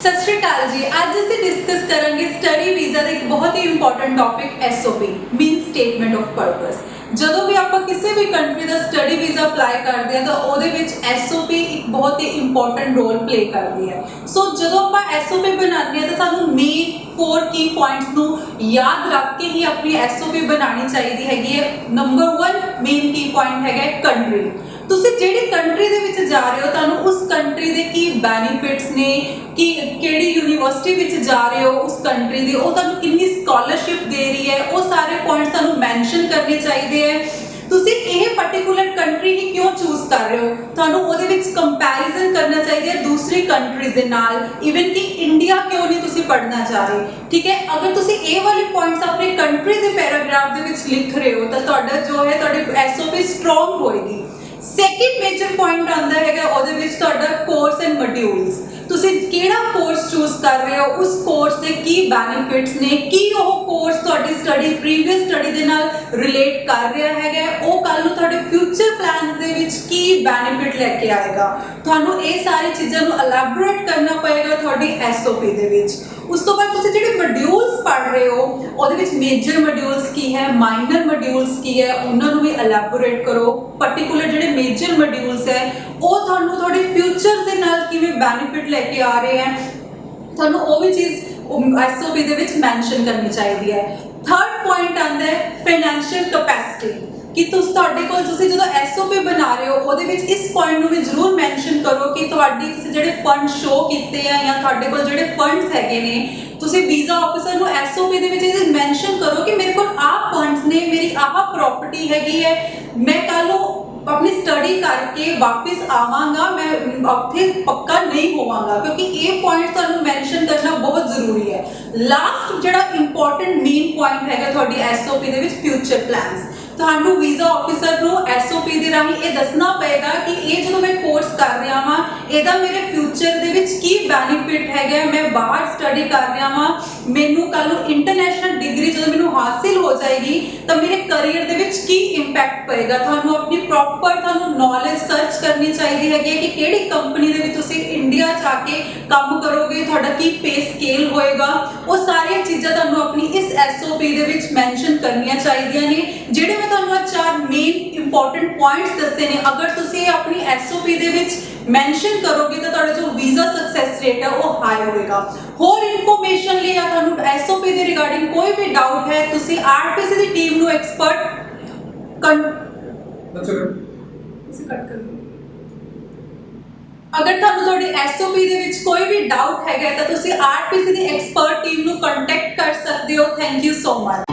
सत श्री अकाल जी। आज ਅਸੀਂ डिस्कस करेंगे स्टडी वीज़ा ਦਾ ਇੱਕ बहुत ही important topic SOP mean statement of purpose. ਜਦੋਂ ਵੀ ਆਪਾਂ ਕਿਸੇ ਵੀ ਕੰਟਰੀ ਦਾ ਸਟੱਡੀ ਵੀਜ਼ਾ ਅਪਲਾਈ ਕਰਦੇ ਆ ਤਾਂ ਉਹਦੇ ਵਿੱਚ SOP ਇੱਕ ਬਹੁਤ ਹੀ ਇੰਪੋਰਟੈਂਟ ਰੋਲ ਪਲੇ ਕਰਦੀ ਹੈ। ਸੋ ਜਦੋਂ ਆਪਾਂ SOP ਬਣਾਉਂਦੇ ਆ ਤਾਂ ਸਾਨੂੰ ਮੇਨ 4 ਕੀ ਪੁਆਇੰਟਸ ਨੂੰ ਯਾਦ ਰੱਖ ਕੇ ਹੀ ਆਪਣੀ SOP ਬਣਾਉਣੀ ਚਾਹੀਦੀ ਹੈਗੀ ਹੈ। ਨੰਬਰ 1 ਮੇਨ ਕੀ ਪੁਆਇੰਟ ਹੈਗਾ ਕੰਟਰੀ। ਤੁਸੀਂ ਜਿਹੜੀ ਕੰਟਰੀ ਦੇ ਵਿੱਚ ਜਾ ਰਹੇ ਹੋ ਤੁਹਾਨੂੰ ਉਸ ਕੰਟਰੀ ਦੇ ਕੀ ਬੈਨੀਫਿਟਸ ਨੇ, ਕਿ ਕਿਹੜੀ ਯੂਨੀਵਰਸਿਟੀ ਵਿੱਚ ਜਾ ਰਹੇ ਹੋ ਉਸ ਕੰਟਰੀ ਦੀ, ਉਹ ਤੁਹਾਨੂੰ ਕਿੰਨੀ ਸਕਾਲਰਸ਼ਿਪ ਦੇ ਰਹੀ ਹੈ, ਉਹ ਸਾਰੇ ਪੁਆਇੰਟਸ ਤੁਹਾਨੂੰ ਮੈਂਸ਼ਨ ਕਰਨੇ ਚਾਹੀਦੇ ਹੈ। ਤੁਸੀਂ ਇਹ ਪਾਰਟਿਕੂਲਰ ਕੰਟਰੀ ਹੀ ਕਿਉਂ ਚੂਜ਼ ਕਰ ਰਹੇ ਹੋ, ਤੁਹਾਨੂੰ ਉਹਦੇ ਵਿੱਚ ਕੰਪੈਰੀਜ਼ਨ ਕਰਨਾ ਚਾਹੀਦਾ ਹੈ ਦੂਸਰੀ ਕੰਟਰੀਜ਼ ਦੇ ਨਾਲ। ਇਵਨ ਕਿ ਇੰਡੀਆ ਕਿਉਂ ਨਹੀਂ ਤੁਸੀਂ ਪੜ੍ਹਨਾ ਚਾਹ ਰਹੇ, ਠੀਕ ਹੈ। ਅਗਰ ਤੁਸੀਂ ਇਹ ਵਾਲੇ ਪੁਆਇੰਟਸ ਆਪਣੇ ਕੰਟਰੀ ਦੇ ਪੈਰਾਗ੍ਰਾਫ ਦੇ ਵਿੱਚ ਲਿਖ ਰਹੇ ਹੋ ਤਾਂ ਤੁਹਾਡਾ ਜੋ ਹੈ ਤੁਹਾਡੀ SOP ਸਟਰੋਂਗ ਹੋਏਗੀ। ਸੈਕਿੰਡ ਮੇਜਰ ਪੁਆਇੰਟ ਆਉਂਦਾ ਹੈਗਾ ਉਹਦੇ ਵਿੱਚ ਤੁਹਾਡਾ ਕੋਰਸ ਐਂਡ ਮੋਡਿਊਲਸ। ਤੁਸੀਂ ਕਿਹੜਾ ਕੋਰਸ ਚੂਜ਼ ਕਰ ਰਹੇ ਹੋ, ਉਸ ਕੋਰਸ ਦੇ ਕੀ ਬੈਨੀਫਿਟਸ ਨੇ, ਕੀ ਉਹ ਕੋਰਸ ਤੁਹਾਡੀ ਸਟੱਡੀ ਪ੍ਰੀਵੀਅਸ ਸਟੱਡੀ ਦੇ ਨਾਲ ਰਿਲੇਟ ਕਰ ਰਿਹਾ ਹੈਗਾ, ਉਹ ਕੱਲ ਨੂੰ ਤੁਹਾਡੇ ਫਿਊਚਰ ਪਲਾਨਸ ਦੇ ਵਿੱਚ ਕੀ ਬੈਨੀਫਿਟ ਲੈ ਕੇ ਆਏਗਾ। ਤੁਹਾਨੂੰ ਇਹ ਸਾਰੀ ਚੀਜ਼ਾਂ ਨੂੰ ਐਲੈਬੋਰੇਟ ਕਰਨਾ ਪਏਗਾ ਤੁਹਾਡੀ SOP ਦੇ ਵਿੱਚ। ਉਸ ਤੋਂ ਬਾਅਦ ਤੁਸੀਂ ਜਿਹੜੇ ਮੋਡਿਊਲਸ ਪੜ੍ਹ ਰਹੇ ਹੋ ਉਹਦੇ ਵਿੱਚ ਮੇਜਰ ਮੋਡਿਊਲਸ ਕੀ ਹੈ, ਮਾਈਨਰ ਮੋਡਿਊਲਸ ਕੀ ਹੈ, ਉਹਨਾਂ ਨੂੰ ਵੀ ਐਲੈਬੋਰੇਟ ਕਰੋ। ਪਾਰਟਿਕੂਲਰ ਜਿਹੜੇ ਮੇਜਰ ਮੋਡਿਊਲਸ ਹੈ ਉਹ ਤੁਹਾਨੂੰ ਤੁਹਾਡੇ ਫਿਊਚਰ ਦੇ ਨਾਲ ਕਿਵੇਂ ਬੈਨੀਫਿਟ ਲੈ ਕੇ ਆ ਰਹੇ ਹੈ, ਤੁਹਾਨੂੰ ਉਹ ਵੀ ਚੀਜ਼ SOP ਦੇ ਵਿੱਚ ਮੈਂਸ਼ਨ ਕਰਨੀ ਚਾਹੀਦੀ ਹੈ। ਥਰਡ ਪੁਆਇੰਟ ਆਉਂਦਾ ਹੈ ਫਾਈਨੈਂਸ਼ੀਅਲ ਕਪੈਸਿਟੀ, ਕਿ ਤੁਹਾਡੇ ਕੋਲ ਤੁਸੀਂ ਜਦੋਂ SOP ਬਣਾ ਰਹੇ ਹੋ ਉਹਦੇ ਵਿੱਚ ਇਸ ਪੁਆਇੰਟ ਨੂੰ ਵੀ ਜ਼ਰੂਰ ਮੈਂਸ਼ਨ ਕਰੋ ਕਿ ਤੁਸੀਂ ਜਿਹੜੇ ਫੰਡ ਸ਼ੋ ਕੀਤੇ ਆ ਜਾਂ ਤੁਹਾਡੇ ਕੋਲ ਜਿਹੜੇ ਫੰਡਸ ਹੈਗੇ ਨੇ, ਤੁਸੀਂ ਵੀਜ਼ਾ ਆਫਿਸਰ ਨੂੰ SOP ਦੇ ਵਿੱਚ ਇਹ ਮੈਂਸ਼ਨ ਕਰੋ ਕਿ ਮੇਰੇ ਕੋਲ ਆਹ ਫੰਡਸ ਨੇ, ਮੇਰੀ ਆਹ ਪ੍ਰਾਪਰਟੀ ਹੈਗੀ ਹੈ, ਮੈਂ ਕੱਲ ਨੂੰ ਆਪਣੀ ਸਟੱਡੀ ਕਰਕੇ ਵਾਪਸ ਆਵਾਂਗਾ, ਮੈਂ ਉੱਥੇ ਪੱਕਾ ਨਹੀਂ ਹੋਵਾਂਗਾ, ਕਿਉਂਕਿ ਇਹ ਪੁਆਇੰਟ ਤੁਹਾਨੂੰ ਮੈਂਸ਼ਨ ਕਰਨਾ ਬਹੁਤ ਜ਼ਰੂਰੀ ਹੈ। ਲਾਸਟ ਜਿਹੜਾ ਇੰਪੋਰਟੈਂਟ ਮੇਨ ਪੁਆਇੰਟ ਹੈਗਾ ਤੁਹਾਡੀ SOP ਦੇ ਵਿੱਚ ਫਿਊਚਰ ਪਲਾਨਸ। ਤੁਹਾਨੂੰ ਵੀਜ਼ਾ ਆਫਿਸਰ ਨੂੰ SOP ਦੇ ਰਾਹੀਂ ਇਹ ਦੱਸਣਾ ਪਏਗਾ ਕਿ ਇਹ ਜਦੋਂ ਮੈਂ ਕੋਰਸ ਕਰ ਰਿਹਾ ਵਾਂ ਇਹਦਾ ਮੇਰੇ ਫਿਊਚਰ ਦੇ ਵਿੱਚ ਕੀ ਬੈਨੀਫਿਟ ਹੈਗਾ, ਮੈਂ ਬਾਹਰ ਸਟੱਡੀ ਕਰ ਰਿਹਾ ਵਾਂ, ਮੈਨੂੰ ਕੱਲ ਨੂੰ ਇੰਟਰਨੈਸ਼ਨਲ ਡਿਗਰੀ ਜਦੋਂ ਮੈਨੂੰ ਹਾਸਿਲ ਹੋ ਜਾਏਗੀ ਤਾਂ ਮੇਰੇ ਕਰੀਅਰ ਦੇ ਵਿੱਚ ਕੀ ਇੰਪੈਕਟ ਪਏਗਾ। ਤੁਹਾਨੂੰ ਆਪਣੀ ਪ੍ਰੋਪਰ ਨੌਲੇਜ ਸਰਚ ਕਰਨੀ ਚਾਹੀਦੀ ਹੈਗੀ ਕਿ ਕਿਹੜੀ ਕੰਪਨੀ ਦੇ ਵਿੱਚ ਤੁਸੀਂ ਇੰਡੀਆ 'ਚ ਆ ਕੇ ਕੰਮ ਕਰੋਗੇ, ਤੁਹਾਡਾ ਕੀ ਪੇ ਸਕੇਲ ਹੋਏਗਾ, ਉਹ ਸਾਰੀਆਂ ਚੀਜ਼ਾਂ ਤੁਹਾਨੂੰ ਆਪਣੀ ਇਸ SOP ਦੇ ਵਿੱਚ ਮੈਂਸ਼ਨ ਕਰਨੀਆਂ ਚਾਹੀਦੀਆਂ ਨੇ। ਜਿਹੜੇ ਮੈਂ ਤੁਹਾਨੂੰ ਆ 4 ਮੇਨ ਇੰਪੋਰਟੈਂਟ ਪੁਆਇੰਟਸ ਦੱਸੇ ਨੇ, ਅਗਰ ਤੁਸੀਂ ਆਪਣੀ SOP ਦੇ ਵਿੱਚ ਮੈਂਸ਼ਨ ਕਰੋਗੇ ਤਾਂ ਤੁਹਾਡਾ ਜੋ ਵੀਜ਼ਾ ਸਕਸੈਸ ਰੇਟ ਹੈ ਉਹ ਹਾਈ ਹੋਏਗਾ। ਹੋਰ ਇਨਫੋਰਮੇਸ਼ਨ ਲਈ ਜਾਂ ਤੁਹਾਨੂੰ SOP ਦੇ ਰਿਗਾਰਡਿੰਗ ਕੋਈ ਵੀ ਡਾਊਟ ਹੈ ਤੁਸੀਂ RPC ਦੀ ਟੀਮ ਨੂੰ ਐਕਸਪਰਟ ਅਗਰ ਤੁਹਾਨੂੰ ਤੁਹਾਡੀ SOP ਦੇ ਵਿੱਚ ਕੋਈ ਵੀ ਡਾਊਟ ਹੈਗਾ ਤਾਂ ਤੁਸੀਂ RPC ਦੀ ਐਕਸਪਰਟ ਟੀਮ ਨੂੰ ਕੰਟੈਕਟ ਕਰ ਸਕਦੇ ਹੋ। Thank you so much.